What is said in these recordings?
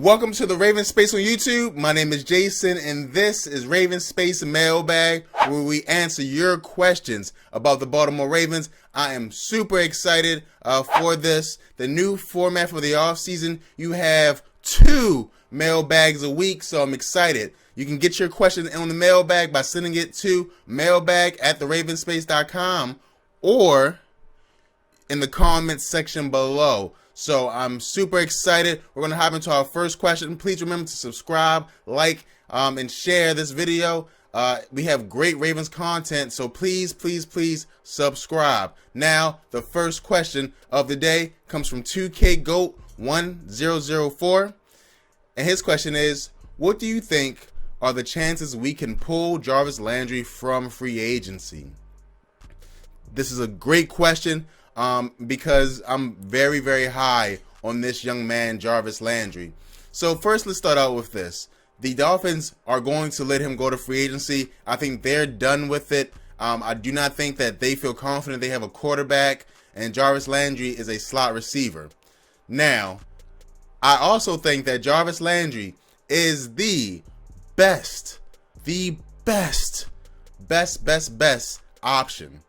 Welcome to the Raven Space on YouTube. My name is Jason, and this is Raven Space Mailbag, where we answer your questions about the Baltimore Ravens. I am super excited for this. The new format for the offseason, you have 2 mailbags a week, so I'm excited. You can get your question on the mailbag by sending it to mailbag@theravenspace.com or in the comments section below. So I'm super excited. We're going to hop into our first question. Please remember to subscribe, like, and share this video. We have great Ravens content, so please subscribe. Now, the first question of the day comes from 2KGoat1004. And his question is, what do you think are the chances we can pull Jarvis Landry from free agency? This is a great question. Because I'm very high on this young man, Jarvis Landry. So first, let's start out with this. The Dolphins are going to let him go to free agency. I think they're done with it. I do not think that they feel confident they have a quarterback, and Jarvis Landry is a slot receiver. Now, I also think that Jarvis Landry is the best option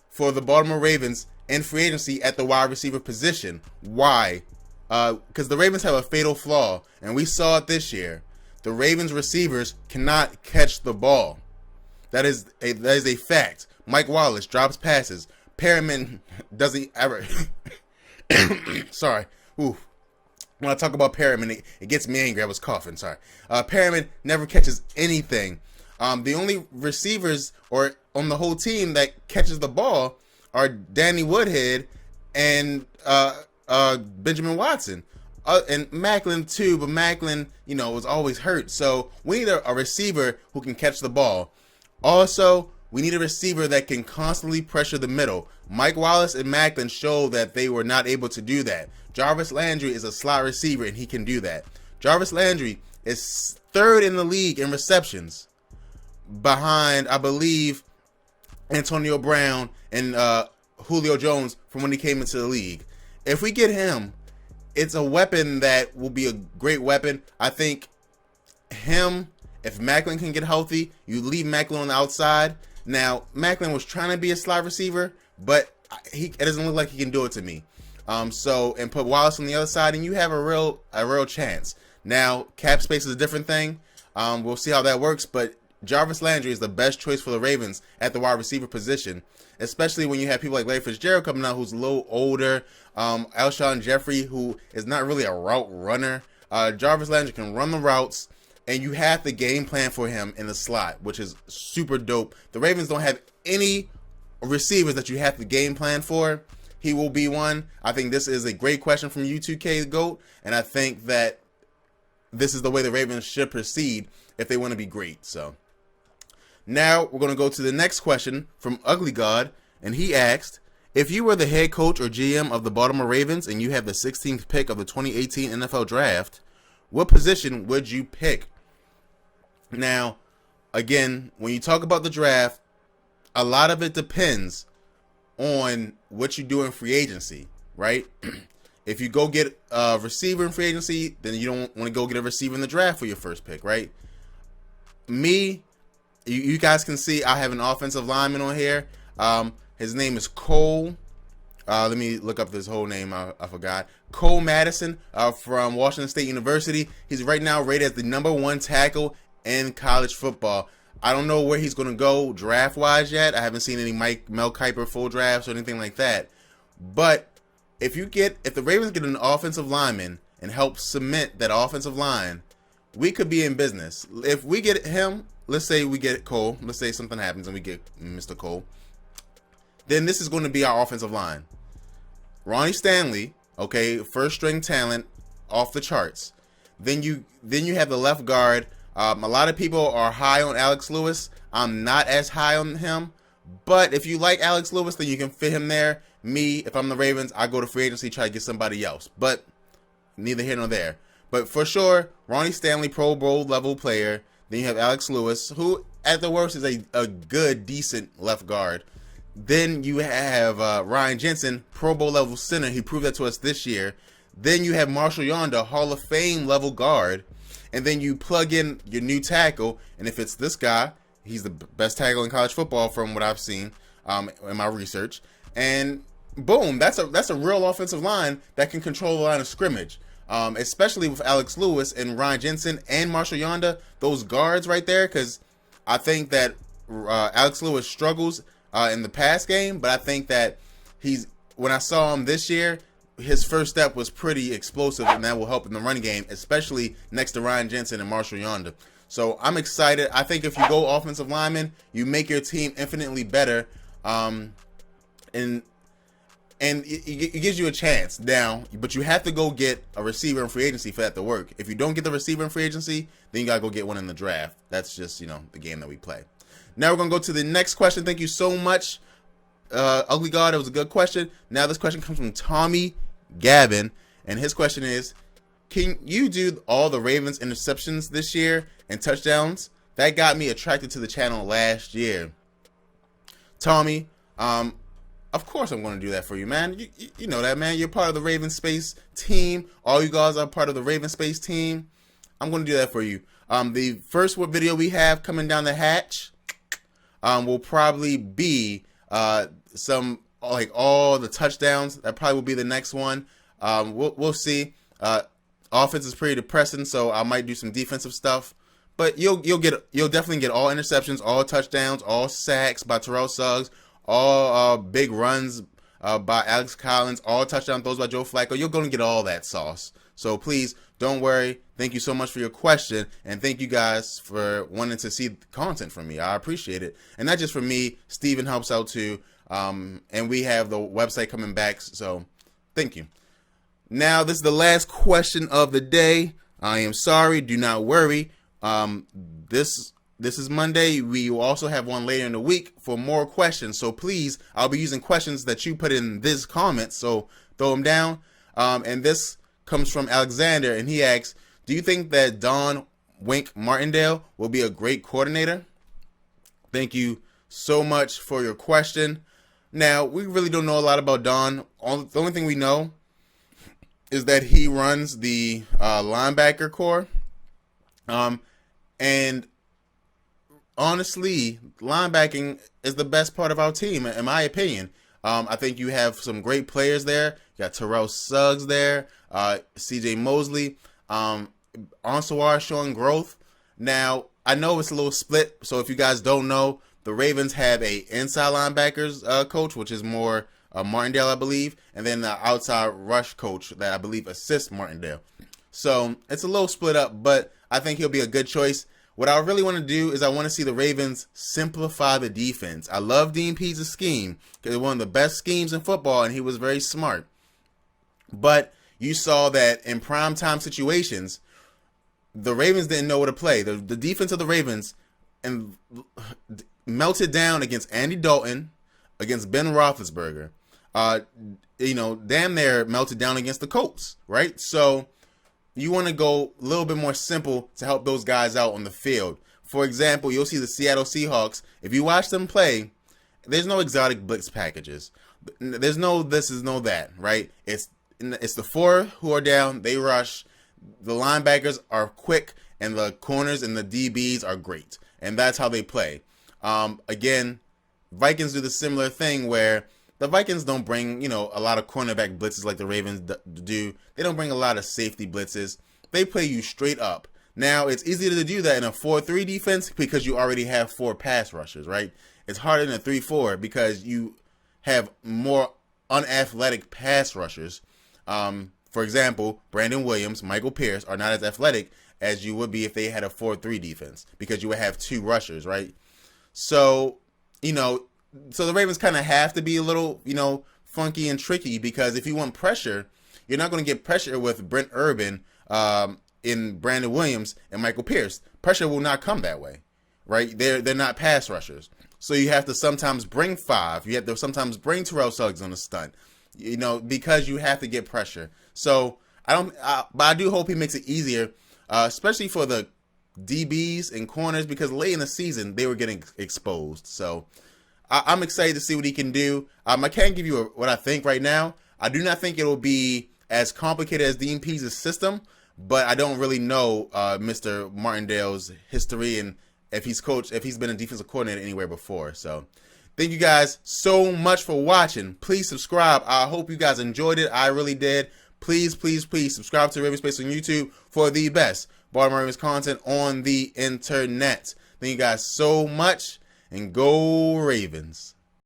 for the Baltimore Ravens in free agency at the wide receiver position. Why? Because the Ravens have a fatal flaw, and we saw it this year. The Ravens receivers cannot catch the ball. That is a fact. Mike Wallace drops passes. Perriman doesn't ever. Sorry. Oof. When I talk about Perriman, it gets me angry. I was coughing. Sorry. Perriman never catches anything. The only receivers or on the whole team that catches the ball are Danny Woodhead and Benjamin Watson. And Macklin too, but Macklin, was always hurt. So we need a receiver who can catch the ball. Also, we need a receiver that can constantly pressure the middle. Mike Wallace and Macklin showed that they were not able to do that. Jarvis Landry is a slot receiver, and he can do that. Jarvis Landry is 3rd in the league in receptions, behind, I believe, Antonio Brown and Julio Jones from when he came into the league. If we get him, it's a weapon that will be a great weapon. I think him, if Macklin can get healthy, you leave Macklin on the outside. Now, Macklin was trying to be a slot receiver, but it doesn't look like he can do it to me. And put Wallace on the other side, and you have a real chance. Now, cap space is a different thing. We'll see how that works, but Jarvis Landry is the best choice for the Ravens at the wide receiver position, especially when you have people like Larry Fitzgerald coming out who's a little older, Alshon Jeffrey, who is not really a route runner. Jarvis Landry can run the routes, and you have the game plan for him in the slot, which is super dope. The Ravens don't have any receivers that you have the game plan for. He will be one. I think this is a great question from U2K Goat, and I think that this is the way the Ravens should proceed if they want to be great. So now we're going to go to the next question from Ugly God, and he asked, if you were the head coach or GM of the Baltimore Ravens and you have the 16th pick of the 2018 NFL Draft, what position would you pick? Now, again, when you talk about the draft, a lot of it depends on what you do in free agency, right? If you go get a receiver in free agency, then you don't want to go get a receiver in the draft for your first pick, right? Me, you guys can see I have an offensive lineman on here. His name is Cole. Let me look up his whole name. I forgot. Cole Madison from Washington State University. He's right now rated as the #1 tackle in college football. I don't know where he's going to go draft-wise yet. I haven't seen any Mel Kiper full drafts or anything like that. But if the Ravens get an offensive lineman and help cement that offensive line, we could be in business. If we get him, let's say we get Cole. Let's say something happens and we get Mr. Cole. Then this is going to be our offensive line. Ronnie Stanley, okay, first string talent, off the charts. Then you have the left guard. A lot of people are high on Alex Lewis. I'm not as high on him. But if you like Alex Lewis, then you can fit him there. Me, if I'm the Ravens, I go to free agency, try to get somebody else. But neither here nor there. But for sure, Ronnie Stanley, Pro Bowl level player. Then you have Alex Lewis, who at the worst is a good, decent left guard. Then you have Ryan Jensen, Pro Bowl level center. He proved that to us this year. Then you have Marshall Yonder, Hall of Fame level guard. And then you plug in your new tackle. And if it's this guy, he's the best tackle in college football from what I've seen in my research. And boom, that's a real offensive line that can control the line of scrimmage. Especially with Alex Lewis and Ryan Jensen and Marshall Yonder, those guards right there, because I think that Alex Lewis struggles in the pass game, but I think that when I saw him this year, his first step was pretty explosive, and that will help in the running game, especially next to Ryan Jensen and Marshall Yonder. So I'm excited. I think if you go offensive lineman, you make your team infinitely better, and it gives you a chance now, but you have to go get a receiver in free agency for that to work. If you don't get the receiver in free agency, then you got to go get one in the draft. That's just, the game that we play. Now we're going to go to the next question. Thank you so much, Ugly God. It was a good question. Now this question comes from Tommy Gavin, and his question is, can you do all the Ravens interceptions this year and touchdowns? That got me attracted to the channel last year. Tommy, of course I'm going to do that for you, man. You know that, man. You're part of the Raven Space team. All you guys are part of the Raven Space team. I'm going to do that for you. The first video we have coming down the hatch will probably be some, like, all the touchdowns. That probably will be the next one. We'll see. Offense is pretty depressing, so I might do some defensive stuff. But you'll definitely get all interceptions, all touchdowns, all sacks by Terrell Suggs, all big runs by Alex Collins, all touchdown throws by Joe Flacco. You're going to get all that sauce. So please don't worry. Thank you so much for your question, and thank you guys for wanting to see content from me. I appreciate it. And not just for me, Steven helps out too. And we have the website coming back, so thank you. Now, this is the last question of the day. I am sorry. Do not worry. This is Monday. We will also have one later in the week for more questions. So please, I'll be using questions that you put in this comment. So throw them down. And this comes from Alexander, and he asks, do you think that Don Wink Martindale will be a great coordinator? Thank you so much for your question. Now, we really don't know a lot about Don. The only thing we know is that he runs the linebacker core. And honestly, linebacking is the best part of our team, in my opinion. I think you have some great players there. You got Terrell Suggs there, CJ Mosley, Ansawar showing growth. Now, I know it's a little split, so if you guys don't know, the Ravens have a inside linebackers coach, which is more Martindale, I believe, and then the outside rush coach that I believe assists Martindale. So it's a little split up, but I think he'll be a good choice. What I really want to do is I want to see the Ravens simplify the defense. I love Dean Pees' scheme because it's one of the best schemes in football, and he was very smart. But you saw that in primetime situations, the Ravens didn't know what to play. The defense of the Ravens melted down against Andy Dalton, against Ben Roethlisberger. Damn near melted down against the Colts, right? So you want to go a little bit more simple to help those guys out on the field. For example, you'll see the Seattle Seahawks. If you watch them play, there's no exotic blitz packages. There's no this is no that, right? It's the four who are down. They rush. The linebackers are quick, and the corners and the DBs are great. And that's how they play. Again, Vikings do the similar thing where the Vikings don't bring, a lot of cornerback blitzes like the Ravens do. They don't bring a lot of safety blitzes. They play you straight up. Now, it's easier to do that in a 4-3 defense because you already have 4 pass rushers, right? It's harder in a 3-4 because you have more unathletic pass rushers. For example, Brandon Williams, Michael Pierce are not as athletic as you would be if they had a 4-3 defense because you would have 2 rushers, right? So, so the Ravens kind of have to be a little, funky and tricky because if you want pressure, you're not going to get pressure with Brent Urban in Brandon Williams and Michael Pierce. Pressure will not come that way, right? They're not pass rushers. So you have to sometimes bring 5. You have to sometimes bring Terrell Suggs on a stunt, because you have to get pressure. So but I do hope he makes it easier, especially for the DBs and corners because late in the season they were getting exposed. So I'm excited to see what he can do. I can't give you what I think right now. I do not think it will be as complicated as Dean Pees' system, but I don't really know Mr. Martindale's history and if he's been a defensive coordinator anywhere before. So thank you guys so much for watching. Please subscribe. I hope you guys enjoyed it. I really did. Please, please, please subscribe to Ravens Space on YouTube for the best Baltimore Ravens content on the internet. Thank you guys so much, and go Ravens.